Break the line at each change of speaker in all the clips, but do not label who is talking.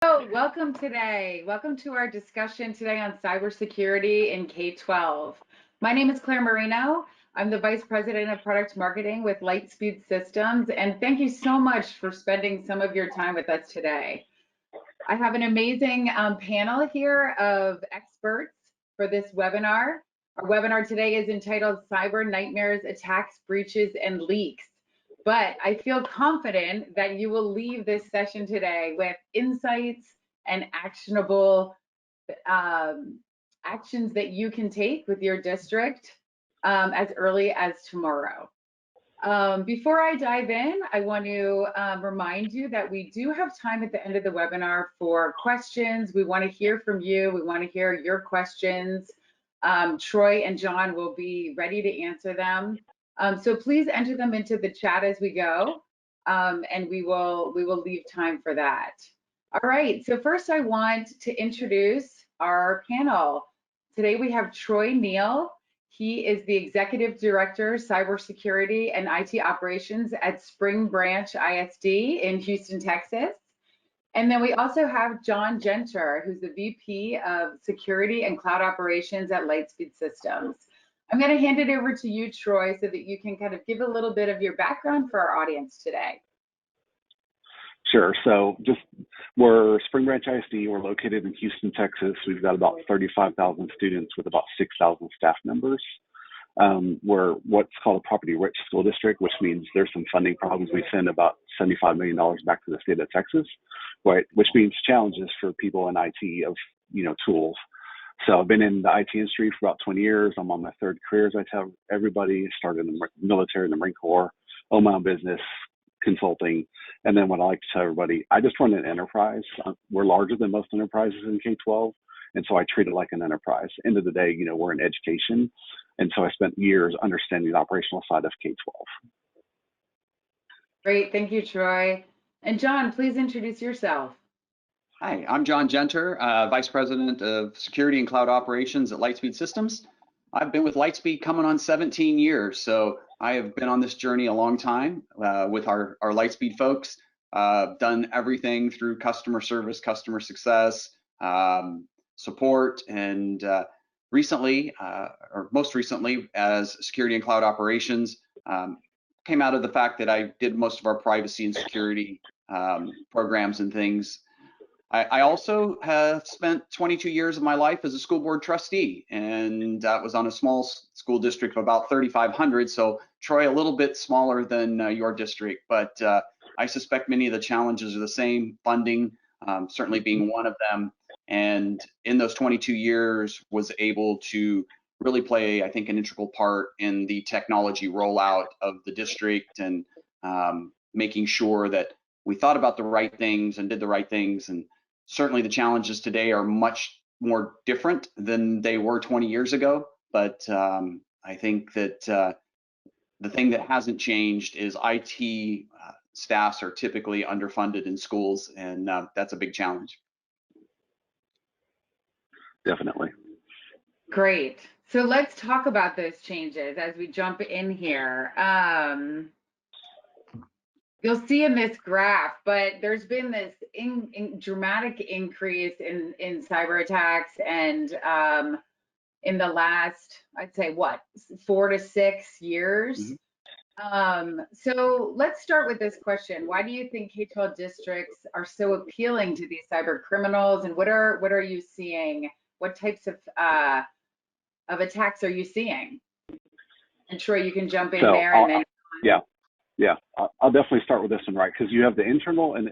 Welcome today. Welcome to our discussion today on cybersecurity in K-12. My name is Claire Marino. I'm the Vice President of Product Marketing with Lightspeed Systems, and thank you so much for spending some of your time with us today. I have an amazing panel here of experts for this webinar. Our webinar today is entitled Cyber Nightmares, Attacks, Breaches, and Leaks. But I feel confident that you will leave this session today with insights and actionable actions that you can take with your district as early as tomorrow. Before I dive in, I want to remind you that we do have time at the end of the webinar for questions. We want to hear from you. We want to hear your questions. Troy and John will be ready to answer them. So please enter them into the chat as we go, and we will leave time for that. All right, so first I want to introduce our panel. Today we have Troy Neal. He is the Executive Director, Cybersecurity and IT Operations at Spring Branch ISD in Houston, Texas. And then we also have John Genter, who's the VP of Security and Cloud Operations at Lightspeed Systems. I'm going to hand it over to you, Troy, so that you can kind of give a little bit of your background for our audience today.
Sure. So we're Spring Branch ISD. We're located in Houston, Texas. We've got about 35,000 students with about 6,000 staff members. We're what's called a property-rich school district, which means there's some funding problems. We send about $75 million back to the state of Texas, right? Which means challenges for people in IT of, tools. So I've been in the IT industry for about 20 years. I'm on my third career, as I tell everybody. Started in the military, in the Marine Corps, own my own business, consulting. And then what I like to tell everybody, I just run an enterprise. We're larger than most enterprises in K-12. And so I treat it like an enterprise. End of the day, we're in education. And so I spent years understanding the operational side of K-12.
Great, thank you, Troy. And John, please introduce yourself.
Hi, I'm John Genter, Vice President of Security and Cloud Operations at Lightspeed Systems. I've been with Lightspeed coming on 17 years, so I have been on this journey a long time with our Lightspeed folks. Done everything through customer service, customer success, support, and recently, or most recently, as Security and Cloud Operations, came out of the fact that I did most of our privacy and security programs and things. I also have spent 22 years of my life as a school board trustee, and that was on a small school district of about 3,500. So Troy, a little bit smaller than your district, but I suspect many of the challenges are the same, funding certainly being one of them. And in those 22 years was able to really play, I think, an integral part in the technology rollout of the district and making sure that we thought about the right things and did the right things. And certainly the challenges today are much more different than they were 20 years ago. But I think that the thing that hasn't changed is IT staffs are typically underfunded in schools, and that's a big challenge.
Definitely.
Great. So let's talk about those changes as we jump in here. You'll see in this graph, but there's been this dramatic increase in cyber attacks, and in the last, I'd say, 4 to 6 years. So let's start with this question. Why do you think K-12 districts are so appealing to these cyber criminals, and what are you seeing? What types of attacks are you seeing? And Troy, you can jump in there. And then
Yeah, I'll definitely start with this one, right? Because you have the internal and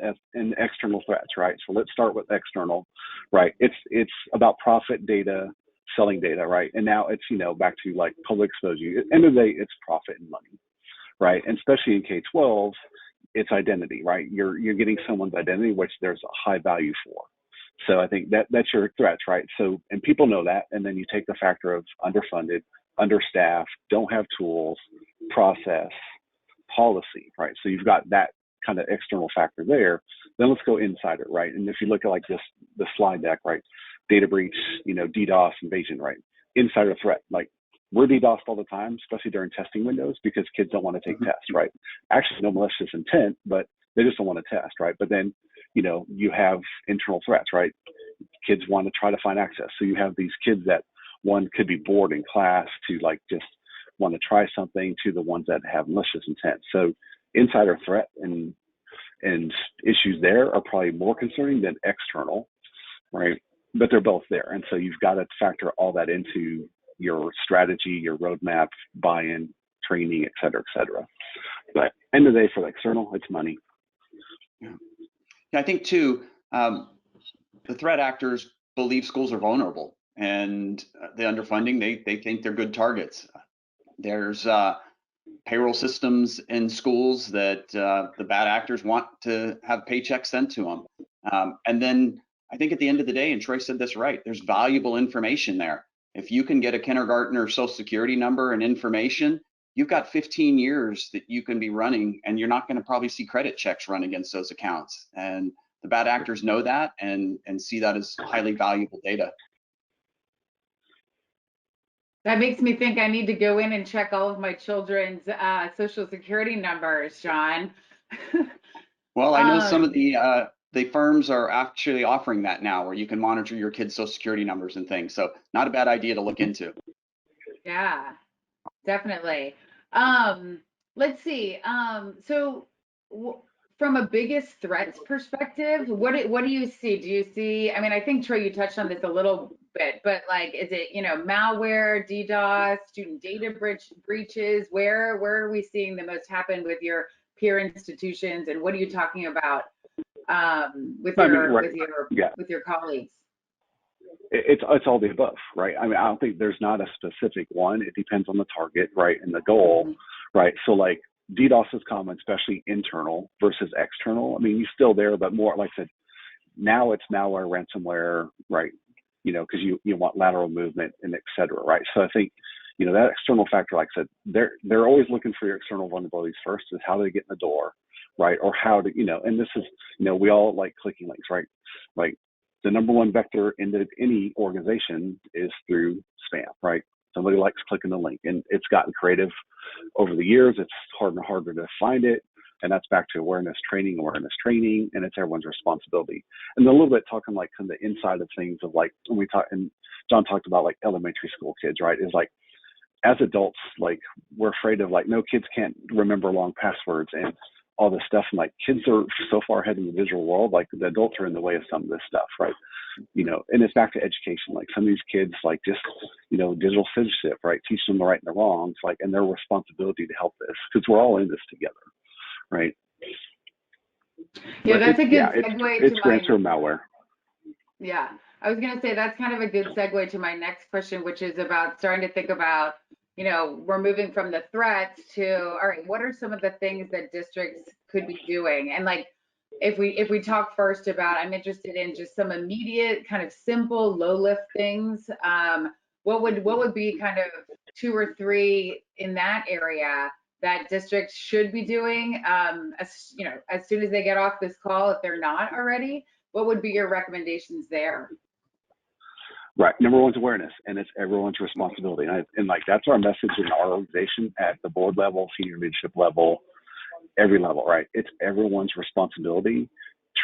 external threats, right? So let's start with external, right? It's about profit data, selling data, right? And now it's, back to like public exposure. At the end of the day, it's profit and money, right? And especially in K-12, it's identity, right? You're getting someone's identity, which there's a high value for. So I think that's your threats, right? So, and people know that, and then you take the factor of underfunded, understaffed, don't have tools, process, policy, right? So you've got that kind of external factor there. Then let's go inside it, right? And if you look at like the slide deck, right? Data breach, DDoS invasion, right? Insider threat, like we're DDoSed all the time, especially during testing windows because kids don't want to take tests, right? Actually, no malicious intent, but they just don't want to test, right? But then you have internal threats, right? Kids want to try to find access. So you have these kids that one could be bored in class to like just want to try something, to the ones that have malicious intent. So insider threat and issues there are probably more concerning than external, right? But they're both there. And so you've got to factor all that into your strategy, your roadmap, buy-in, training, et cetera, et cetera. But end of the day, for the external, it's money.
Yeah, I think too, the threat actors believe schools are vulnerable, and the underfunding, they think they're good targets. There's payroll systems in schools that the bad actors want to have paychecks sent to them. And then I think at the end of the day, and Troy said this right, there's valuable information there. If you can get a kindergartner social security number and information, you've got 15 years that you can be running, and you're not going to probably see credit checks run against those accounts. And the bad actors know that and see that as highly valuable data.
That makes me think I need to go in and check all of my children's social security numbers, John.
Well, I know some of the firms are actually offering that now, where you can monitor your kids' social security numbers and things. So not a bad idea to look into.
Yeah, definitely. Let's see. From a biggest threats perspective, what do you see? Do you see, I mean, I think Troy, you touched on this a little bit, but like, is it, malware, DDoS, student data breaches? Where are we seeing the most happen with your peer institutions, and what are you talking about with your colleagues?
It's all the above, right? I mean, I don't think there's not a specific one. It depends on the target, right, and the goal, right? So like DDoS is common, especially internal versus external. I mean, you're still there, but more, like I said, now it's malware, ransomware, right? Because you want lateral movement and et cetera, right? So I think, that external factor, like I said, they're always looking for your external vulnerabilities first, is how do they get in the door, right? Or how to, and this is, we all like clicking links, right? Like the number one vector into any organization is through spam, right? Somebody likes clicking the link, and it's gotten creative over the years. It's harder and harder to find it. And that's back to awareness training, and it's everyone's responsibility. And a little bit talking like from the inside of things of like, when we talk, and John talked about like elementary school kids, right? Is like, as adults, like we're afraid of like, no, kids can't remember long passwords and all this stuff. And like kids are so far ahead in the digital world, like the adults are in the way of some of this stuff, right? And it's back to education. Like some of these kids, like just, digital citizenship, right? Teach them the right and the wrongs, like, and their responsibility to help this, because we're all in this together, right?
Yeah, that's a good segue
to my malware.
Yeah, I was going to say that's kind of a good segue to my next question, which is about starting to think about, we're moving from the threats to, all right, what are some of the things that districts could be doing? And like, if we talk first about, I'm interested in just some immediate kind of simple low lift things. What would be kind of 2 or 3 in that area that districts should be doing as soon as they get off this call, if they're not already? What would be your recommendations there?
Right. Number one's awareness, and it's everyone's responsibility. And like that's our message in our organization at the board level, senior leadership level, every level, right? It's everyone's responsibility.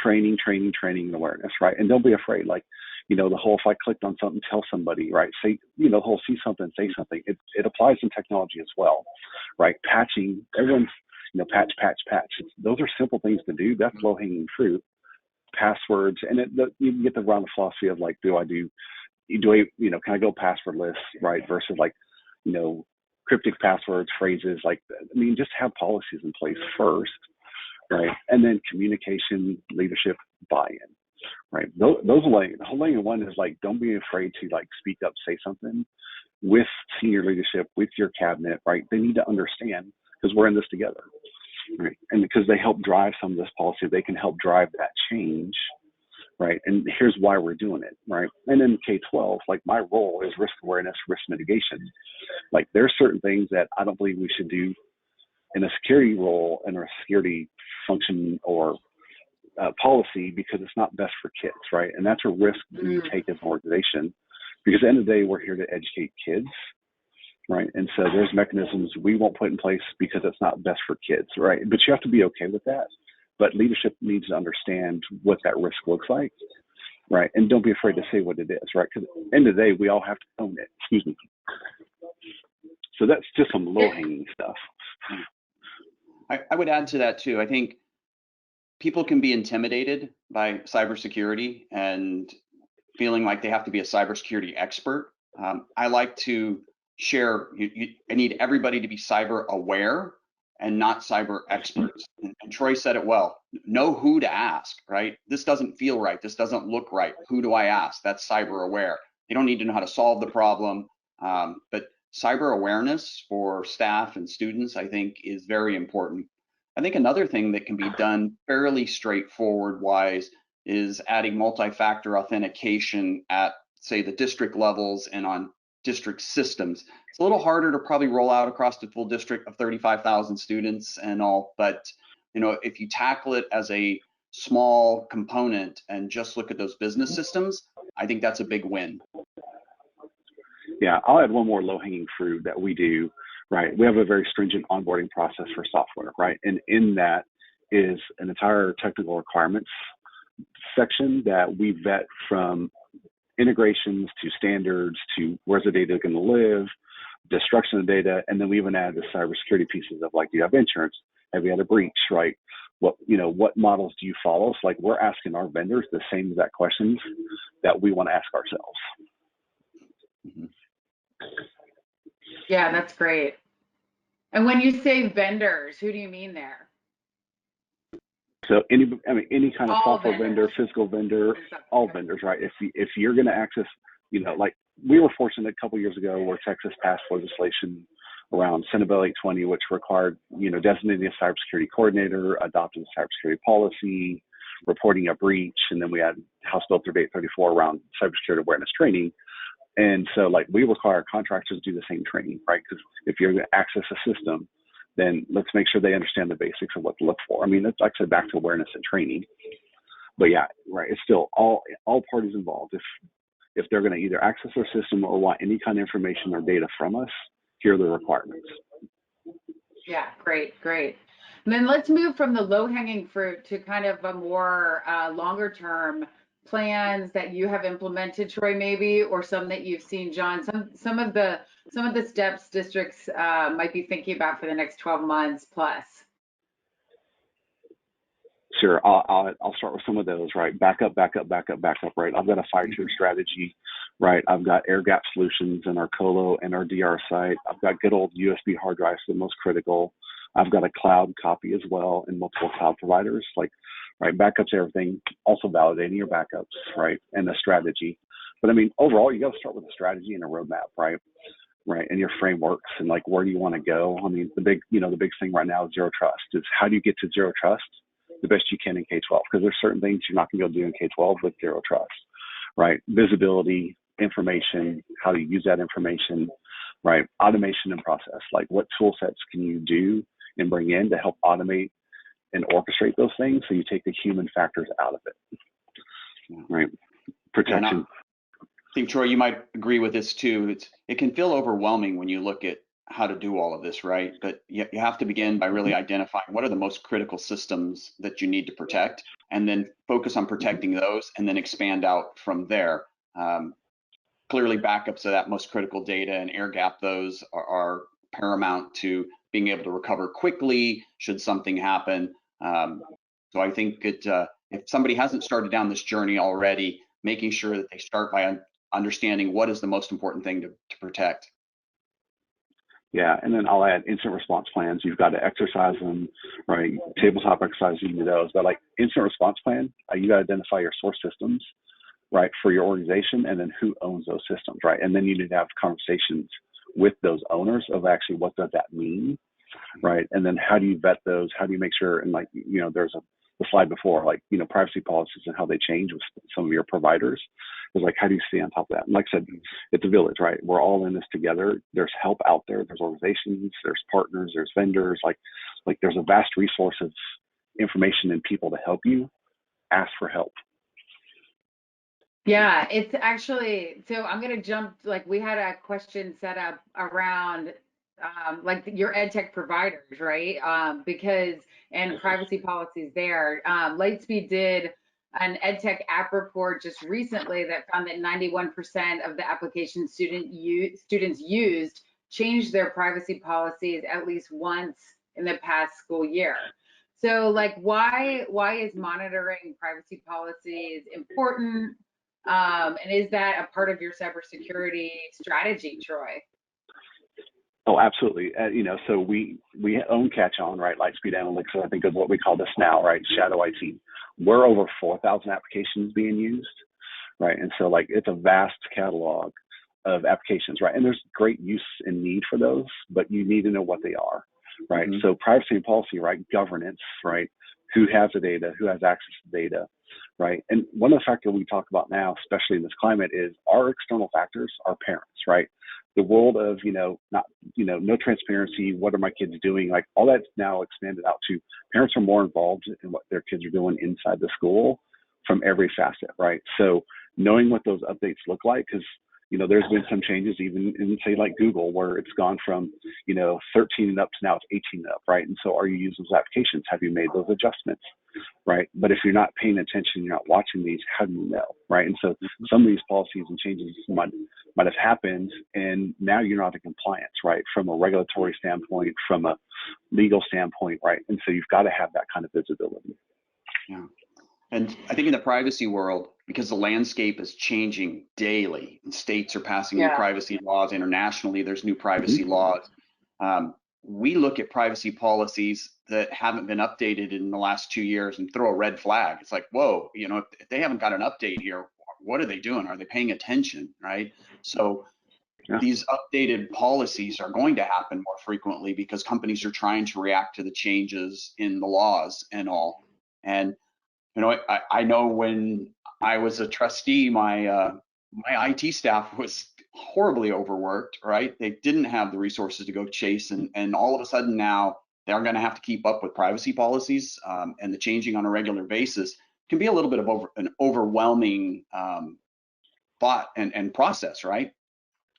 Training, and awareness, right? And don't be afraid. Like, the whole, if I clicked on something, tell somebody, right? Say, the whole see something, say something. It applies in technology as well, right? Patching, everyone's, patch. Those are simple things to do. That's low hanging fruit. Passwords, and you can get the round of philosophy of like, can I go passwordless, right? Versus like, cryptic passwords, phrases, like, just have policies in place first, right? And then communication, leadership, buy-in, right? Those are like, the whole thing in one is like, don't be afraid to like speak up, say something with senior leadership, with your cabinet, right? They need to understand, because we're in this together, right? And because they help drive some of this policy, they can help drive that change, right? And here's why we're doing it, right? And in K-12, like my role is risk awareness, risk mitigation. Like there's certain things that I don't believe we should do in a security role and a security function or policy, because it's not best for kids, right? And that's a risk we take as an organization, because at the end of the day, we're here to educate kids, right? And so there's mechanisms we won't put in place because it's not best for kids, right? But you have to be okay with that. but leadership needs to understand what that risk looks like, right? And don't be afraid to say what it is, right? Because at the end of the day, we all have to own it. Excuse me. So that's just some low-hanging stuff.
I would add to that too. I think people can be intimidated by cybersecurity and feeling like they have to be a cybersecurity expert. I like to share, I need everybody to be cyber aware and not cyber experts. And Troy said it well, know who to ask, right? This doesn't feel right. This doesn't look right. Who do I ask? That's cyber aware. You don't need to know how to solve the problem, but cyber awareness for staff and students, I think, is very important. I think another thing that can be done fairly straightforward wise is adding multi-factor authentication at, say, the district levels and on district systems. It's a little harder to probably roll out across the full district of 35,000 students and all, but if you tackle it as a small component and just look at those business systems, I think that's a big win.
Yeah, I'll add one more low-hanging fruit that we do, right? We have a very stringent onboarding process for software, right? And in that is an entire technical requirements section that we vet, from integrations to standards to where's the data going to live, destruction of data, and then we even add the cybersecurity pieces of, like, do you have insurance? Have you had a breach, right? What models do you follow? So, like, we're asking our vendors the same exact questions that we want to ask ourselves.
Mm-hmm.
Yeah, that's great. And when you say vendors, who do you mean there?
So any kind of
All
software
vendors.
vendor, physical vendor, all vendors, right? If you're going to access, like we were fortunate a couple years ago where Texas passed legislation around Senate Bill 820, which required, designating a cybersecurity coordinator, adopting a cybersecurity policy, reporting a breach, and then we had House Bill 3834 around cybersecurity awareness training. And so, like, we require contractors to do the same training, right? Because if you're going to access a system, then let's make sure they understand the basics of what to look for. I mean, that's actually back to awareness and training. But yeah, right. It's still all parties involved. If they're going to either access our system or want any kind of information or data from us, here are the requirements.
Yeah, great. And then let's move from the low-hanging fruit to kind of a more longer-term plans that you have implemented, Troy, maybe, or some that you've seen, John. Some of the steps districts might be thinking about for the next 12 months plus.
Sure, I'll start with some of those, right? Back up, right? I've got a 5-tier strategy, right? I've got air gap solutions in our colo and our DR site. I've got good old USB hard drives, the most critical. I've got a cloud copy as well and multiple cloud providers, like, right, backups, everything, also validating your backups, right, and the strategy. But I mean, overall, you got to start with a strategy and a roadmap, right? Right, and your frameworks and, like, where do you want to go? I mean, the big thing right now is zero trust. Is how do you get to zero trust the best you can in K-12? Because there's certain things you're not going to be able to do in K-12 with zero trust, right? Visibility, information, how do you use that information, right? Automation and process, like what tool sets can you do and bring in to help automate and orchestrate those things so you take the human factors out of it, right? Protection.
I think, Troy, you might agree with this too. It can feel overwhelming when you look at how to do all of this, right? But you have to begin by really identifying what are the most critical systems that you need to protect, and then focus on protecting those, and then expand out from there. Clearly, backups of that most critical data and air gap those are paramount to being able to recover quickly should something happen. So I think if somebody hasn't started down this journey already, making sure that they start by understanding what is the most important thing to protect.
Yeah, and then I'll add instant response plans. You've got to exercise them, right? Tabletop exercises, you do those. But like instant response plan, you got to identify your source systems, right, for your organization, and then who owns those systems, right? And then you need to have conversations with those owners of actually what does that mean, right? And then how do you vet those? How do you make sure? And like, there's the slide before, like, privacy policies and how they change with some of your providers. It's like, how do you stay on top of that? And like I said, it's a village, right? We're all in this together. There's help out there. There's organizations, there's partners, there's vendors, like there's a vast resource of information and people to help you. Ask for help.
Yeah, it's actually, so I'm going to jump, like we had a question set up around like your ed tech providers, right? And privacy policies there. Lightspeed did an ed tech app report just recently that found that 91% of the applications students used changed their privacy policies at least once in the past school year. So like why is monitoring privacy policies important? And is that a part of your cybersecurity strategy, Troy?
Oh, absolutely. So we own Catch On, right? Lightspeed Analytics, I think, is what we call this now, right? Shadow IT. We're over 4,000 applications being used, right? And so like it's a vast catalog of applications, right? And there's great use and need for those, but you need to know what they are, right?
Mm-hmm.
So privacy and policy, right? Governance, right? Who has the data? Who has access to data, right? And one of the factors we talk about now, especially in this climate, is our external factors, our parents, right? The world of, no transparency, what are my kids doing? Like all that's now expanded out to parents are more involved in what their kids are doing inside the school from every facet, right? So knowing what those updates look like, because there's been some changes even in say like Google where it's gone from 13 and up to now it's 18 and up, right? And so are you using those applications? Have you made those adjustments, right? But if you're not paying attention, you're not watching these, how do you know, right? And so some of these policies and changes might have happened, and now you're not in compliance, right? From a regulatory standpoint, from a legal standpoint, right? And so you've got to have that kind of visibility.
Yeah. And I think in the privacy world, because the landscape is changing daily and states are passing new privacy laws internationally, there's new privacy laws. We look at privacy policies that haven't been updated in the last 2 years and throw a red flag. It's like, whoa, if they haven't got an update here, what are they doing? Are they paying attention, right? So these updated policies are going to happen more frequently because companies are trying to react to the changes in the laws and all. And I know when I was a trustee, my IT staff was horribly overworked, right? They didn't have the resources to go chase, and all of a sudden now they're going to have to keep up with privacy policies, and the changing on a regular basis can be a little bit of an overwhelming thought and process, right?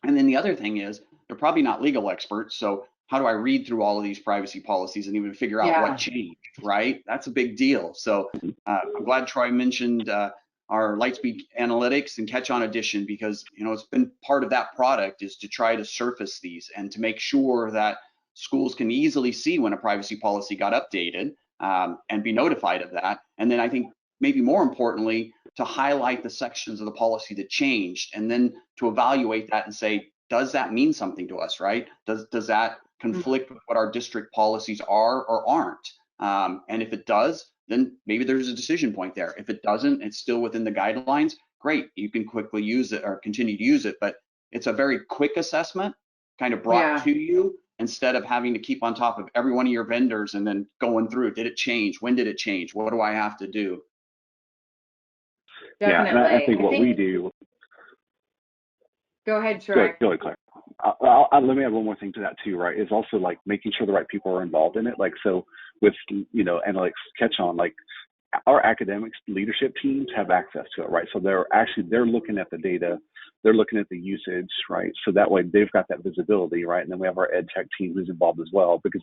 And then the other thing is they're probably not legal experts, so how do I read through all of these privacy policies and even figure out what changed, right? That's a big deal. So I'm glad Troy mentioned our Lightspeed Analytics and Catch On Edition, because it's been part of that product is to try to surface these and to make sure that schools can easily see when a privacy policy got updated and be notified of that. And then I think maybe more importantly, to highlight the sections of the policy that changed and then to evaluate that and say, does that mean something to us, right? Does that conflict with what our district policies are or aren't? And if it does, then maybe there's a decision point there. If it doesn't, it's still within the guidelines, great, you can quickly use it or continue to use it, but it's a very quick assessment kind of brought to you instead of having to keep on top of every one of your vendors and then going through, did it change? When did it change? What do I have to do?
Definitely.
Yeah, and I think what we do.
Go ahead, Troy.
Go ahead, Claire. Let me add one more thing to that too, right? Is also like making sure the right people are involved in it. Like, so with, Analytics Catch On, like our academics leadership teams have access to it, right? So they're looking at the data, they're looking at the usage, right? So that way they've got that visibility, right? And then we have our ed tech team who's involved as well, because,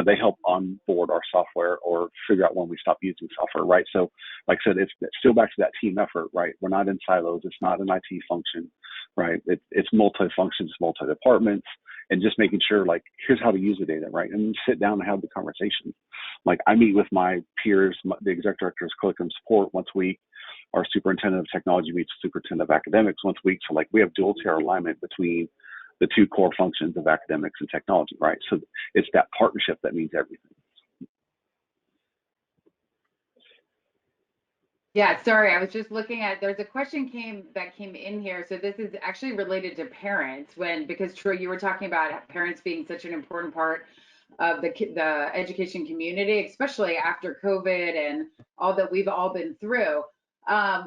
they help onboard our software or figure out when we stop using software, right? So like I said, it's still back to that team effort, right? We're not in silos. It's not an IT function, right? It's multi-functions, multi-departments, and just making sure, like, here's how to use the data, right? And sit down and have the conversation. Like, I meet with my peers, the exec directors, curriculum support once a week. Our superintendent of technology meets the superintendent of academics once a week. So, like, we have dual tier alignment between the two core functions of academics and technology, right? So it's that partnership that means everything.
Yeah, sorry, I was just looking at, there's a question that came in here. So this is actually related to parents because Troy, you were talking about parents being such an important part of the education community, especially after COVID and all that we've all been through.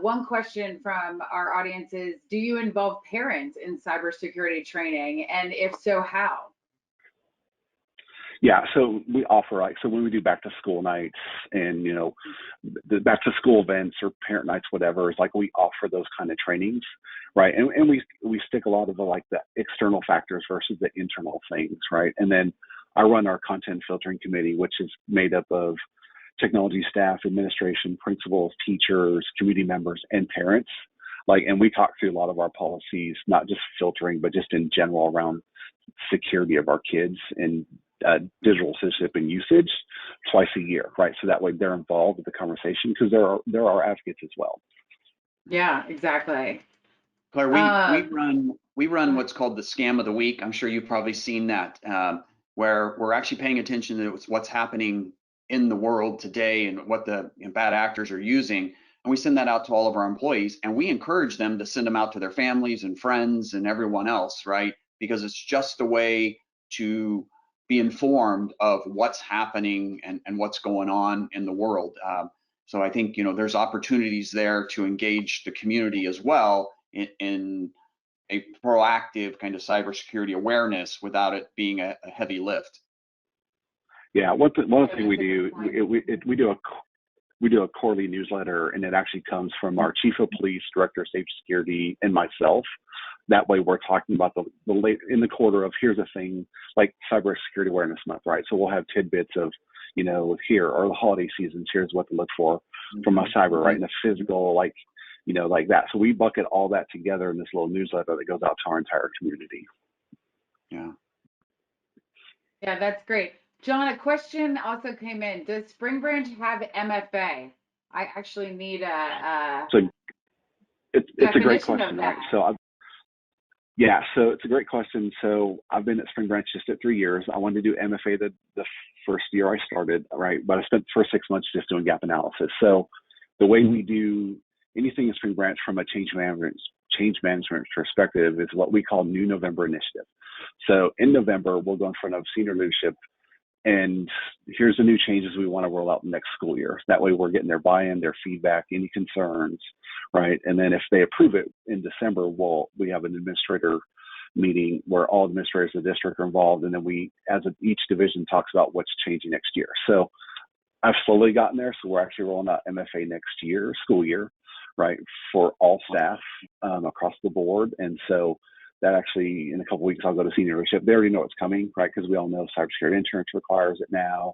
One question from our audience is, do you involve parents in cybersecurity training? And if so, how?
Yeah, so we offer like so when we do back to school nights and the back to school events or parent nights, whatever, it's like we offer those kind of trainings, right? And we stick a lot of the external factors versus the internal things, right? And then I run our content filtering committee, which is made up of technology staff, administration, principals, teachers, community members, and parents. And we talk through a lot of our policies, not just filtering, but just in general around security of our kids and digital citizenship and usage twice a year, right? So that way they're involved with the conversation because there are advocates as well.
Yeah, exactly.
Claire, we run what's called the Scam of the Week. I'm sure you've probably seen that, where we're actually paying attention to what's happening in the world today and what the bad actors are using. And we send that out to all of our employees, and we encourage them to send them out to their families and friends and everyone else, right? Because it's just a way to be informed of what's happening and what's going on in the world. So I think, there's opportunities there to engage the community as well in a proactive kind of cybersecurity awareness without it being a heavy lift.
Yeah, one thing we do, we do a quarterly newsletter, and it actually comes from our chief of police, director of safety security, and myself. That way we're talking about the late in the quarter of here's a thing like Cybersecurity Awareness Month, right? So we'll have tidbits of, here or the holiday seasons, here's what to look for from a cyber, right? And a physical, like that. So we bucket all that together in this little newsletter that goes out to our entire community.
Yeah.
Yeah, that's great. John, a question also came in. Does Spring Branch have MFA? I actually need
so it's a great
definition
question,
of
right?
that.
So it's a great question. So I've been at Spring Branch just at 3 years. I wanted to do MFA the first year I started, right? But I spent the first 6 months just doing gap analysis. So the way we do anything in Spring Branch from a change management perspective is what we call New November Initiative. So in November, we'll go in front of senior leadership and here's the new changes we want to roll out next school year. That way we're getting their buy-in, their feedback, any concerns, right? And then if they approve it in December, we have an administrator meeting where all administrators of the district are involved. And then each division talks about what's changing next year. So I've slowly gotten there. So we're actually rolling out MFA next year, school year, right? For all staff across the board. And so that actually, in a couple of weeks, I'll go to senior leadership. They already know it's coming, right? Because we all know cybersecurity insurance requires it now,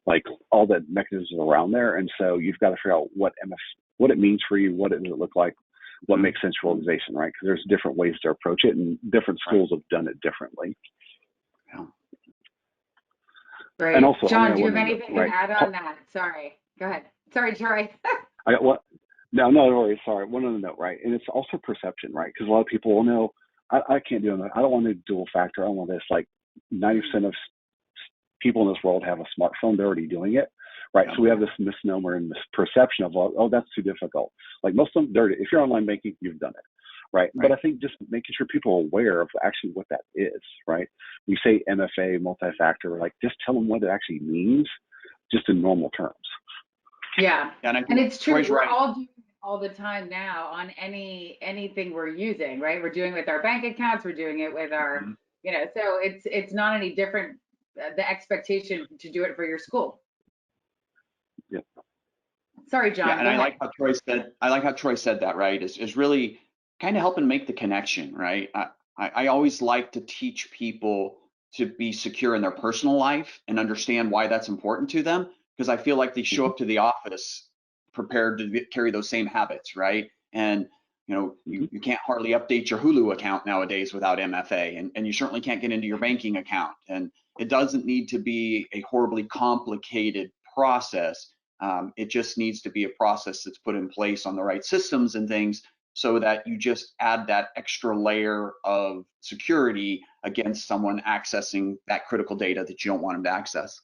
like all the mechanisms around there. And so you've got to figure out what it means for you, what it does it look like, what makes sense for organization, right? Because there's different ways to approach it, and different schools have done it differently.
Yeah.
Great.
And also,
John, do you have anything to add on that? Sorry. Go ahead. Sorry, Troy.
I got what? No worries. Sorry. One other note, right? And it's also perception, right? Because a lot of people will know, I can't do it. I don't want to do dual factor. I don't want this. Like 90% of people in this world have a smartphone. They're already doing it, right? So we have this misnomer and this perception of, oh, that's too difficult. Like most of them, if you're online banking, you've done it, right? But I think just making sure people are aware of actually what that is, right? We say MFA, multi-factor, like just tell them what it actually means, just in normal terms.
Yeah, and it's true.
Troy's
We're
right.
all doing it all the time now on anything we're using, right? We're doing it with our bank accounts. We're doing it with our, so it's not any different. The expectation to do it for your school.
Yep.
Sorry, John.
Yeah, and I like how Troy said that, right? Is really kind of helping make the connection, right? I always like to teach people to be secure in their personal life and understand why that's important to them, because I feel like they show up to the office prepared to carry those same habits, right? And you can't hardly update your Hulu account nowadays without MFA, and you certainly can't get into your banking account. And it doesn't need to be a horribly complicated process. It just needs to be a process that's put in place on the right systems and things, so that you just add that extra layer of security against someone accessing that critical data that you don't want them to access.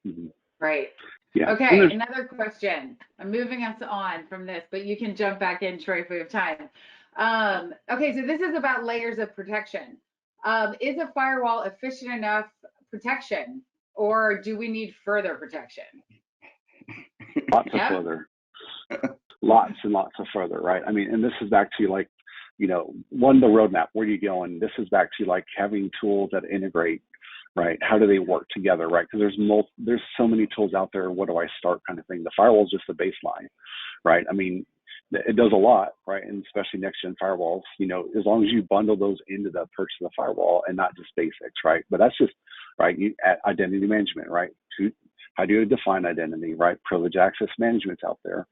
Mm-hmm.
Right.
Yeah.
Okay, another question. I'm moving us on from this, but you can jump back in, Troy, if we have time. Okay, so this is about layers of protection. Is a firewall efficient enough protection, or do we need further protection?
Lots of further. Lots and lots of further, right? I mean, and this is back to like, the roadmap, where do you go? And this is back to like having tools that integrate right? How do they work together, right? Because there's so many tools out there. What do I start, kind of thing. The firewall is just the baseline, right? I mean, it does a lot, right? And especially next gen firewalls, as long as you bundle those into the purchase of the firewall and not just basics, right? But that's just, right, identity management, right? How do you define identity, right? Privilege access management's out there,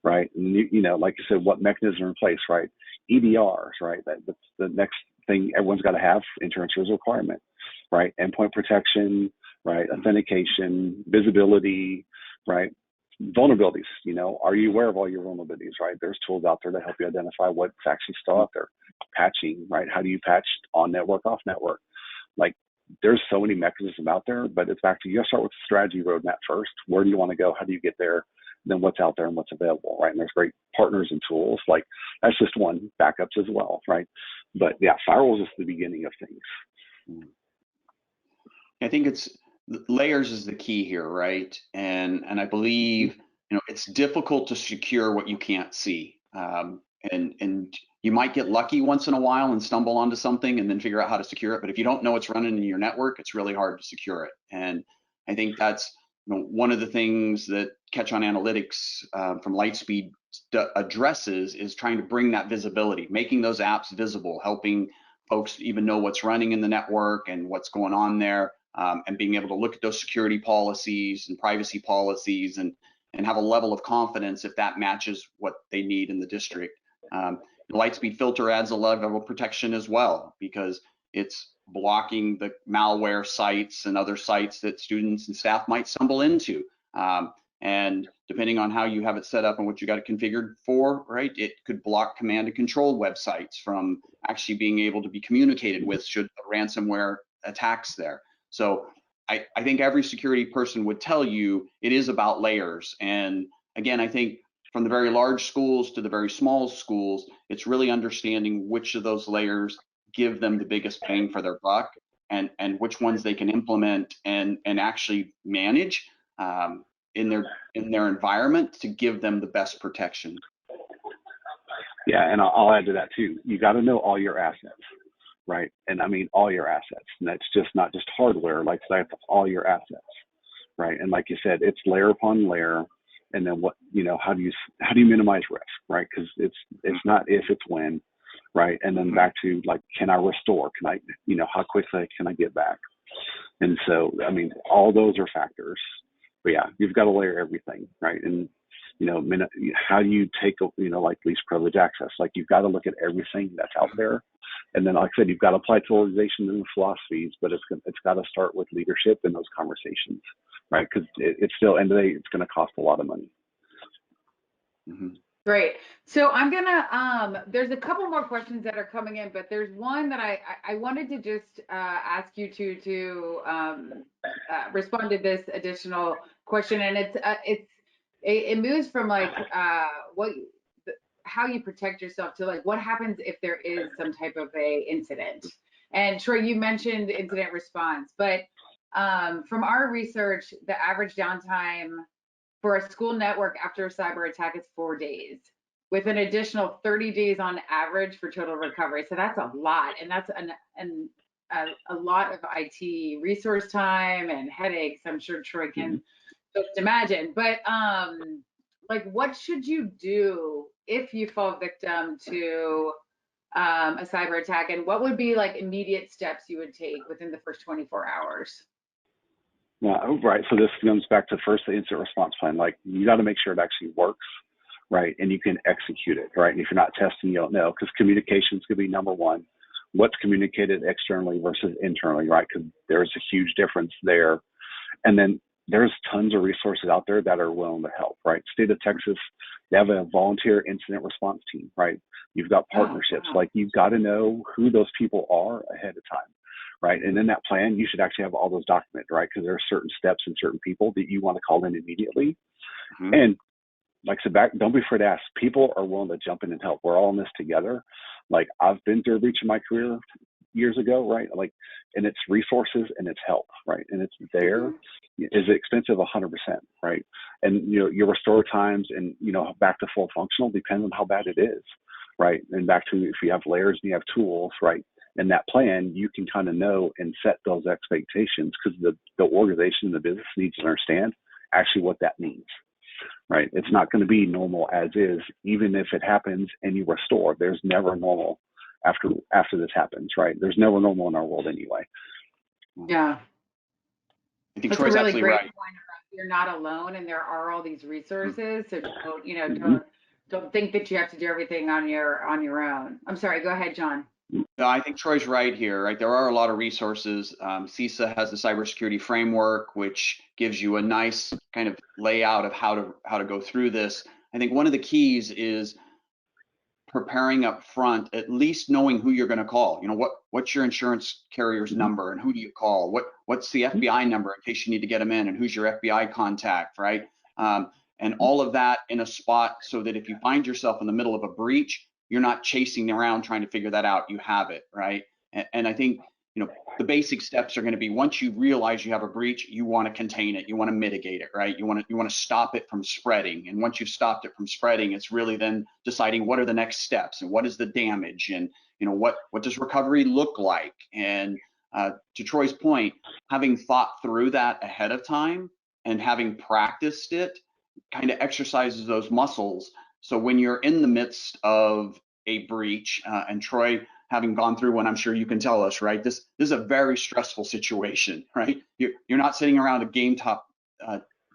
right? And like you said, what mechanism in place, right? EDRs, right? That's the next thing everyone's got to have. Insurance is a requirement, right? Endpoint protection, right? Authentication, visibility, right? Vulnerabilities, are you aware of all your vulnerabilities, right? There's tools out there to help you identify what's actually still out there. Patching, right? How do you patch on network, off network? Like, there's so many mechanisms out there, but it's back to, you got to start with the strategy roadmap first. Where do you want to go? How do you get there? Then what's out there and what's available, right? And there's great partners and tools. Like, that's just one. Backups as well, right? But yeah, firewall is just the beginning of things.
I think it's layers is the key here, right? And I believe it's difficult to secure what you can't see, and you might get lucky once in a while and stumble onto something and then figure out how to secure it. But if you don't know what's running in your network, it's really hard to secure it. And I think that's one of the things that Catch on Analytics from Lightspeed addresses is trying to bring that visibility, making those apps visible, helping folks even know what's running in the network and what's going on there. And being able to look at those security policies and privacy policies and have a level of confidence if that matches what they need in the district. The Lightspeed filter adds a level of protection as well, because it's blocking the malware sites and other sites that students and staff might stumble into. And depending on how you have it set up and what you got it configured for, right, it could block command and control websites from actually being able to be communicated with should a ransomware attacks there. So I think every security person would tell you it is about layers. And again, I think from the very large schools to the very small schools, it's really understanding which of those layers give them the biggest bang for their buck, and which ones they can implement and actually manage in their environment to give them the best protection.
Yeah, and I'll add to that too. You got to know all your assets. Right. And I mean, all your assets. And that's just not just hardware, like that's all your assets. Right. And like you said, it's layer upon layer. And then how do you minimize risk? Right. Because it's not if, it's when. Right. And then back to, like, can I restore? Can I, how quickly can I get back? And so, I mean, all those are factors. But yeah, you've got to layer everything. Right. And how do you take, like least privilege access? Like, you've got to look at everything that's out there. And then, like I said, you've got to apply to organization and philosophies, but it's got to start with leadership in those conversations, right? Because it's still, end of the day, it's going to cost a lot of money.
Mm-hmm.
Great. So I'm gonna, there's a couple more questions that are coming in, but there's one that I wanted to just ask you to respond to this additional question, and it moves from like how you protect yourself to like what happens if there is some type of a incident. And Troy, you mentioned incident response, but from our research, the average downtime for a school network after a cyber attack is 4 days, with an additional 30 days on average for total recovery. So that's a lot, and that's a lot of IT resource time and headaches. I'm sure Troy can just imagine. But like, what should you do if you fall victim to a cyber attack, and what would be like immediate steps you would take within the first 24 hours?
Right. So this comes back to first the incident response plan. Like, you got to make sure it actually works, right? And you can execute it, right? And if you're not testing, you don't know, because communications could be number one. What's communicated externally versus internally, right? Because there's a huge difference there. And then there's tons of resources out there that are willing to help, right? State of Texas, they have a volunteer incident response team, right? You've got partnerships. Like, you've got to know who those people are ahead of time, right? And in that plan, you should actually have all those documented, right? Because there are certain steps and certain people that you want to call in immediately. And like I said, don't be afraid to ask. People are willing to jump in and help. We're all in this together. Like, I've been through a breach in my career years ago, right? Like, and it's resources and it's help, right? And it's there. Is it expensive? 100%, right? And your restore times and back to full functional depends on how bad it is, right? And back to, if you have layers and you have tools, right? in that plan, you can kind of know and set those expectations, because the organization and the business needs to understand actually what that means, right? It's not going to be normal as is, even if it happens and you restore. There's never normal after this happens, right? There's never normal in our world anyway.
Yeah.
I think
That's
Troy's
a really
absolutely
great
right.
point about you're not alone and there are all these resources. So don't,
Mm-hmm.
don't think that you have to do everything on your own. I'm sorry, go ahead, John.
No, I think Troy's right here, right? There are a lot of resources. CISA has the cybersecurity framework, which gives you a nice kind of layout of how to go through this. I think one of the keys is preparing up front, at least knowing who you're going to call. What's your insurance carrier's number, and who do you call? What's the FBI number in case you need to get them in, and who's your FBI contact, right? And all of that in a spot so that if you find yourself in the middle of a breach, you're not chasing around trying to figure that out. You have it, right? And I think the basic steps are going to be, once you realize you have a breach, you want to contain it, you want to mitigate it, right? You want to stop it from spreading. And once you've stopped it from spreading, it's really then deciding what are the next steps and what is the damage, and what does recovery look like. And to Troy's point, having thought through that ahead of time and having practiced it kind of exercises those muscles. So when you're in the midst of a breach, and Troy, having gone through one, I'm sure you can tell us, right? This is a very stressful situation, right? You're not sitting around a game top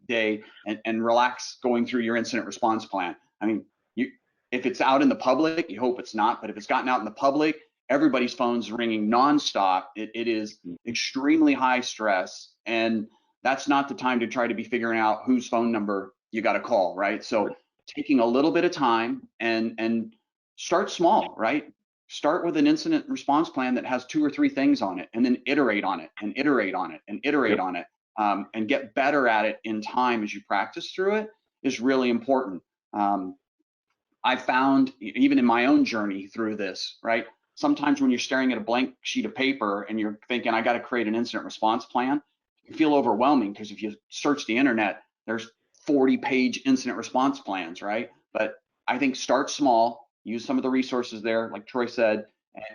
day and relax going through your incident response plan. I mean, if it's out in the public, you hope it's not, but if it's gotten out in the public, everybody's phone's ringing nonstop. It is extremely high stress, and that's not the time to try to be figuring out whose phone number you got to call, right? So taking a little bit of time and start small, right? Start with an incident response plan that has 2 or 3 things on it, and then iterate on it and iterate on it and iterate on it, and get better at it in time as you practice through it is really important. I found, even in my own journey through this, right? Sometimes when you're staring at a blank sheet of paper and you're thinking, I got to create an incident response plan, it can feel overwhelming, because if you search the internet, there's 40-page incident response plans, right? But I think start small, use some of the resources there, like Troy said,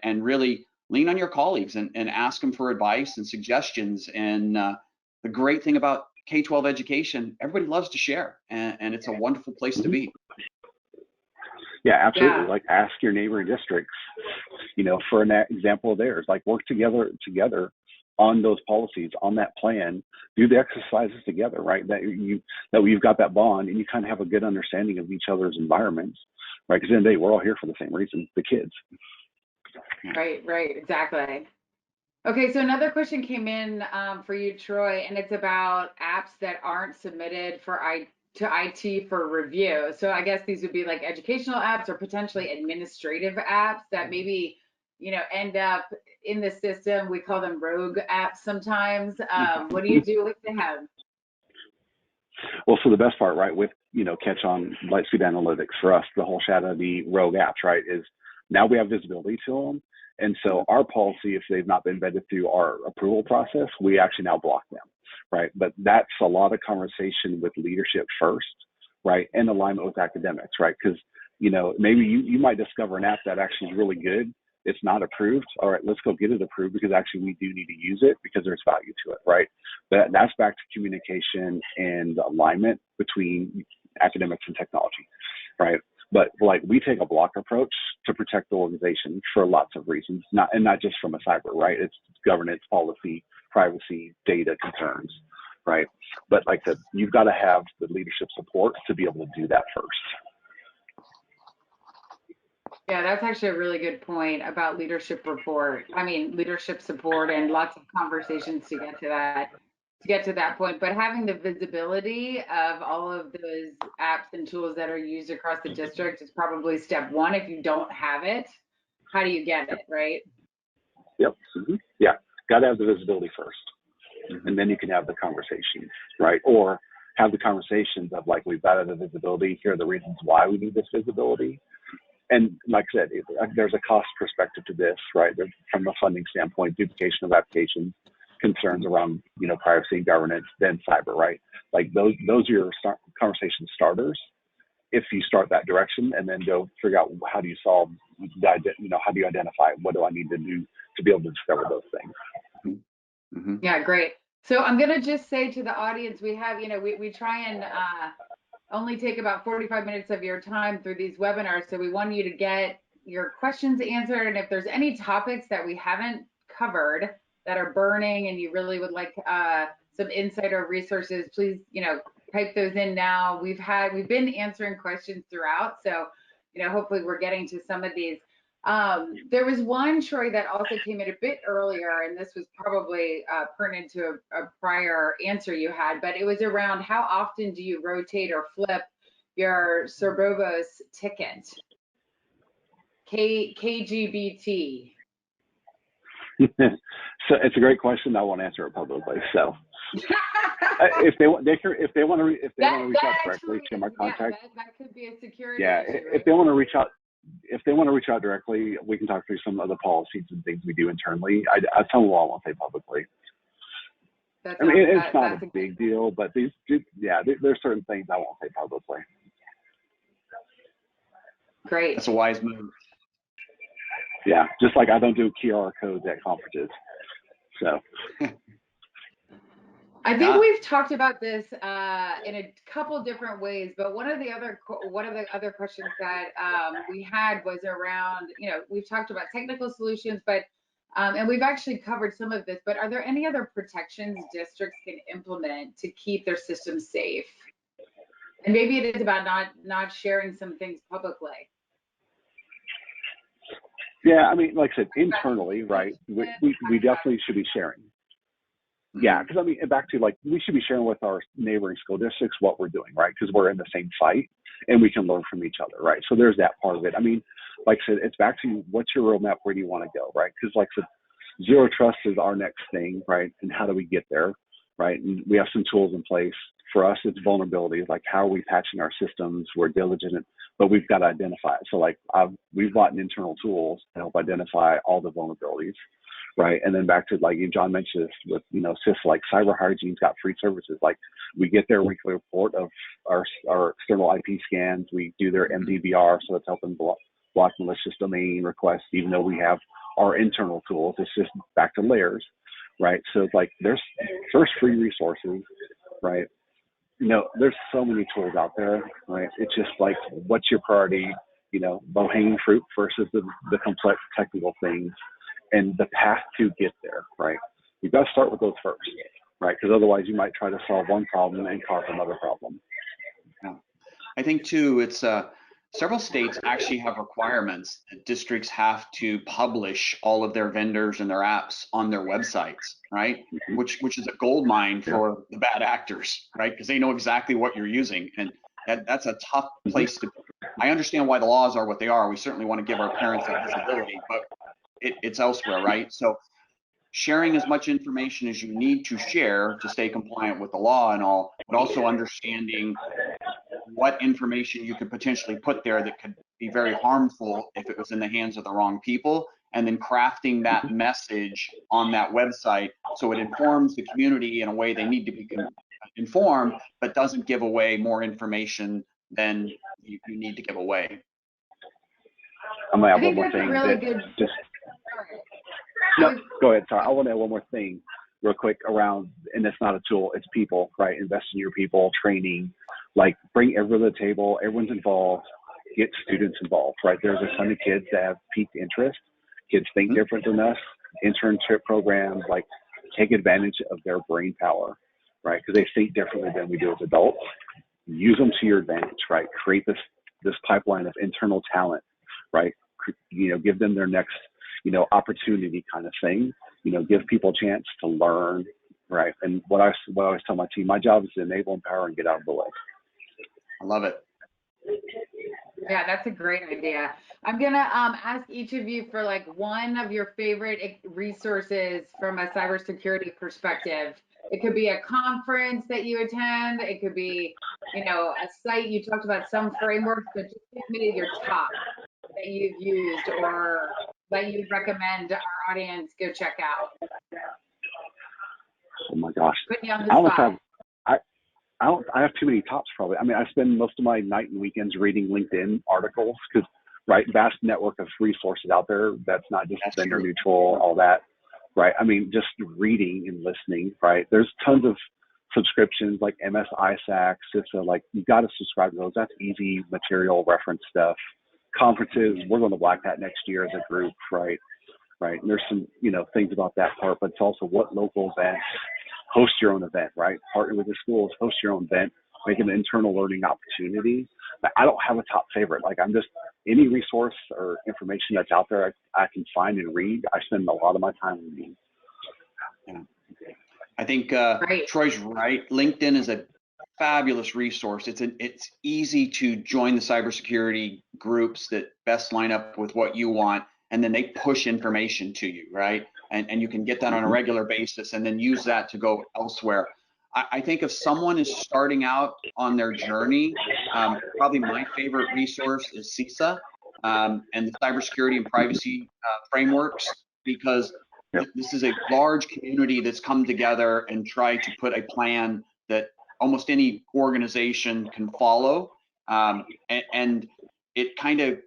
and really lean on your colleagues and ask them for advice and suggestions. And the great thing about K-12 education, everybody loves to share, and it's a wonderful place to be.
Yeah, absolutely.
Yeah.
Like, ask your neighboring districts, for an example of theirs. Like, work together on those policies, on that plan, do the exercises together, right? That you've got that bond, and you kind of have a good understanding of each other's environments, right? Because in the end of the day, we're all here for the same reason, the kids.
Right, exactly. Okay, so another question came in for you, Troy, and it's about apps that aren't submitted to IT for review. So I guess these would be like educational apps or potentially administrative apps that maybe, end up in the system. We call them rogue apps sometimes. What do you do with them?
Well, so the best part, right, with, catch on Lightspeed Analytics for us, the whole shadow of the rogue apps, right, is now we have visibility to them. And so our policy, if they've not been vetted through our approval process, we actually now block them, right? But that's a lot of conversation with leadership first, right, and alignment with academics, right? Because, maybe you might discover an app that actually is really good. It's not approved. All right, let's go get it approved, because actually we do need to use it because there's value to it, right? But that's back to communication and alignment between academics and technology, right? But like, we take a block approach to protect the organization for lots of reasons, not just from a cyber, right? It's governance, policy, privacy, data concerns, right? But like, you've got to have the leadership support to be able to do that first.
Yeah, that's actually a really good point about leadership support, and lots of conversations to get to that point. But having the visibility of all of those apps and tools that are used across the district is probably step one. If you don't have it, how do you get it, right?
Yep. Mm-hmm. Yeah. Got to have the visibility first, and then you can have the conversations, right? Or have the conversations of, like, we've got the visibility. Here are the reasons why we need this visibility. And like I said, there's a cost perspective to this, right? From a funding standpoint, duplication of applications, concerns around, privacy and governance, then cyber, right? Like, those are your conversation starters. If you start that direction and then go figure out how do you solve, how do you identify what do I need to do to be able to discover those things.
Mm-hmm.
Yeah, great. So I'm going to just say to the audience, we have, we try and only take about 45 minutes of your time through these webinars. So we want you to get your questions answered. And if there's any topics that we haven't covered that are burning and you really would like some insight or resources, please, type those in now. We've been answering questions throughout. So, hopefully we're getting to some of these. There was one, Troy, that also came in a bit earlier, and this was probably pertinent to a prior answer you had, but it was around how often do you rotate or flip your Cerbovos ticket? KGBT.
So it's a great question. I won't answer it publicly. So if they want to reach out directly to my contact.
That could be a security
issue, right? If they want to reach out directly, we can talk through some of the policies and things we do internally. I tell them all I won't say publicly. It's not a big deal, but there's certain things I won't say publicly.
Great.
That's a wise move.
Yeah, just like I don't do QR codes at conferences. So
I think we've talked about this in a couple different ways, but one of the other questions that we had was around, we've talked about technical solutions, but and we've actually covered some of this, but are there any other protections districts can implement to keep their systems safe? And maybe it is about not sharing some things publicly.
Yeah, like I said, internally, right, we definitely should be sharing. Yeah, because back to we should be sharing with our neighboring school districts what we're doing, right? Because we're in the same site and we can learn from each other, right? So there's that part of it. Like I said, it's back to what's your roadmap? Where do you want to go, right? Because like I said, zero trust is our next thing, right? And how do we get there, right? And we have some tools in place. For us, it's vulnerabilities, like how are we patching our systems? We're diligent, but we've got to identify it. So we've bought internal tools to help identify all the vulnerabilities, right? And then back to John mentioned this with CIS, like cyber hygiene's got free services. Like we get their weekly report of our external IP scans. We do their MDVR, so it's helping block malicious domain requests. Even though we have our internal tools, it's just back to layers, right? So it's like there's free resources, right? There's so many tools out there, right? It's just like, what's your priority, low-hanging fruit versus the complex technical things and the path to get there, right? You've got to start with those first, right? Because otherwise you might try to solve one problem and cause another problem.
Yeah. I think too, it's several states actually have requirements that districts have to publish all of their vendors and their apps on their websites, right?
Mm-hmm.
Which is a gold mine for the bad actors, right? Because they know exactly what you're using, and that's a tough place to. I understand why the laws are what they are. We certainly want to give our parents that visibility, but it's elsewhere, right? So sharing as much information as you need to share to stay compliant with the law and all, but also understanding what information you could potentially put there that could be very harmful if it was in the hands of the wrong people, and then crafting that message on that website so it informs the community in a way they need to be informed, but doesn't give away more information than you need to give away.
I'm gonna add one more
that's
thing.
A really good.
No, go ahead. Sorry, I want to add one more thing real quick around, and it's not a tool, it's people, right? Invest in your people, training, bring everyone to the table, everyone's involved, get students involved, right? There's a ton of kids that have piqued interest. Kids think different than us. Internship programs, take advantage of their brain power, right? Because they think differently than we do as adults. Use them to your advantage, right? Create this pipeline of internal talent, right? Give them their next, opportunity kind of thing. Give people a chance to learn, right? And what I always tell my team, my job is to enable, empower, and get out of the way.
I love it.
Yeah, that's a great idea. I'm gonna ask each of you for one of your favorite resources from a cybersecurity perspective. It could be a conference that you attend. It could be, a site. You talked about some frameworks, but just give me your top that you've used or that you'd recommend our audience go check out.
Oh my gosh.
Put me on the spot.
I have too many tops probably. I spend most of my night and weekends reading LinkedIn articles because right? Vast network of resources out there. That's not just
That's
vendor
true.
neutral, all that, right? I mean, just reading and listening, right? There's tons of subscriptions like MS ISAC, CISA, like you got to subscribe to those. That's easy material reference stuff. Conferences, we're going to Black Hat next year as a group, right? Right. And there's some, things about that part, but it's also what local events, host your own event, right? Partner with the schools, host your own event, make an internal learning opportunity. I don't have a top favorite. Like I'm just any resource or information that's out there I can find and read. I spend a lot of my time reading.
Yeah. I think
Right.
Troy's right. LinkedIn is a fabulous resource. It's easy to join the cybersecurity groups that best line up with what you want, and then they push information to you, right? And you can get that on a regular basis and then use that to go elsewhere. I think if someone is starting out on their journey, probably my favorite resource is CISA and the cybersecurity and privacy frameworks, because this is a large community that's come together and tried to put a plan that almost any organization can follow. And it kind of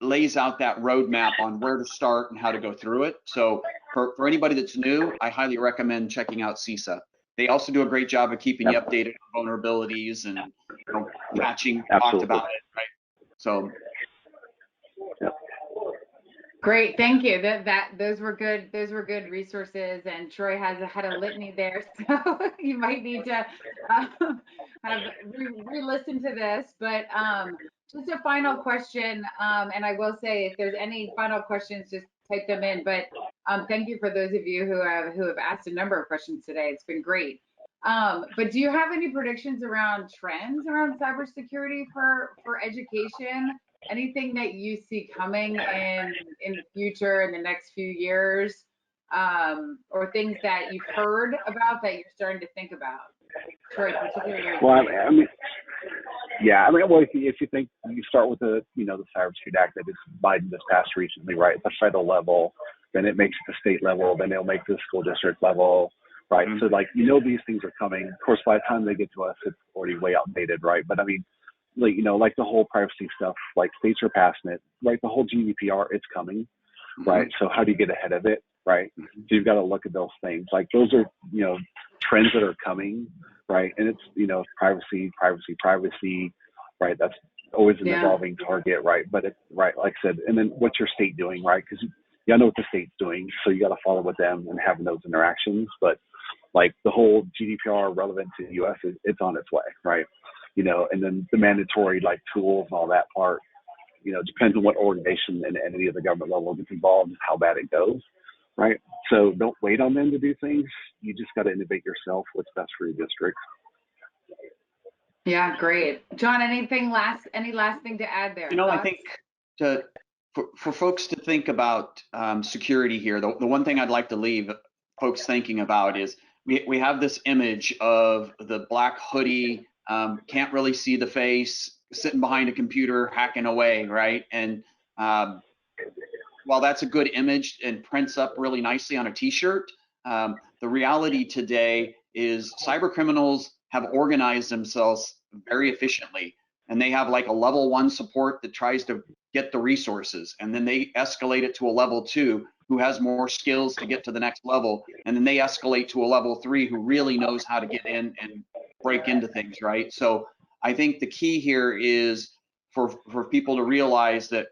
lays out that roadmap on where to start and how to go through it. So for anybody that's new, I highly recommend checking out CISA. They also do a great job of keeping you updated on vulnerabilities and patching, talked about it, right? So.
Great, thank you. Those were good resources, and Troy had a litany there, so you might need to have re-listen to this. But just a final question, and I will say if there's any final questions, just type them in. But thank you for those of you who have asked a number of questions today. It's been great. But do you have any predictions around trends around cybersecurity for education? Anything that you see coming in the future, in the next few years, or things that you've heard about that you're starting to think about? Troy, particularly.
Well, well, if you think you start with the Cybersecurity Act that Biden just passed recently, right, at the federal level, then it makes it the state level, then they'll make it the school district level, right? So these things are coming. Of course, by the time they get to us, it's already way outdated, right? But I mean, like the whole privacy stuff, like states are passing it, right? The whole GDPR, it's coming, right? So how do you get ahead of it, right? So you've got to look at those things. Like those are, trends that are coming, right? And it's, privacy, right? That's always an evolving target, right? But it's right, like I said, and then what's your state doing, right? Because you know what the state's doing, so you got to follow with them and having those interactions. But like the whole GDPR relevant to the U.S. It's on its way, right? And then the mandatory tools and all that part, depends on what organization and entity of the government level gets involved and how bad it goes, right? So don't wait on them to do things. You just got to innovate yourself. What's best for your district.
Yeah, great. John, any last thing to add there?
I think for folks to think about security here, the one thing I'd like to leave folks thinking about is we have this image of the black hoodie, can't really see the face, sitting behind a computer, hacking away, right? And while that's a good image and prints up really nicely on a t-shirt, the reality today is cyber criminals have organized themselves very efficiently, and they have like a level 1 support that tries to get the resources, and then they escalate it to a level 2 who has more skills to get to the next level, and then they escalate to a level 3 who really knows how to get in and break into things, right? So I think the key here is for people to realize that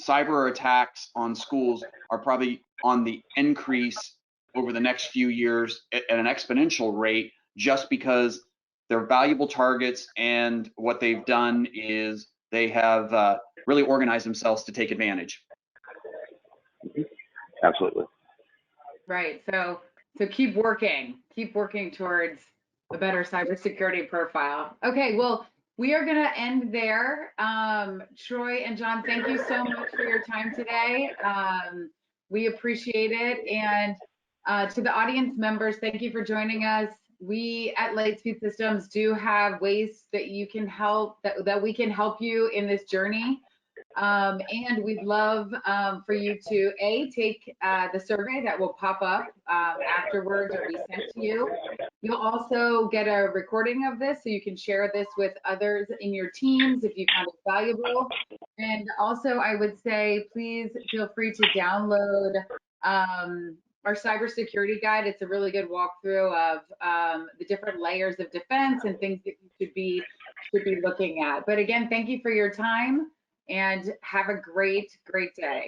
cyber attacks on schools are probably on the increase over the next few years at an exponential rate, just because they're valuable targets, and what they've done is they have really organized themselves to take advantage.
Absolutely.
Right. So keep working towards a better cybersecurity profile. Okay. Well, we are going to end there. Troy and John, thank you so much for your time today. We appreciate it. And to the audience members, thank you for joining us. We at Lightspeed Systems do have ways that you can help, that we can help you in this journey. And we'd love for you to take the survey that will pop up afterwards or be sent to you. You'll also get a recording of this so you can share this with others in your teams if you find it valuable. And also, I would say, please feel free to download our cybersecurity guide. It's a really good walkthrough of the different layers of defense and things that you should be looking at. But again, thank you for your time and have a great day.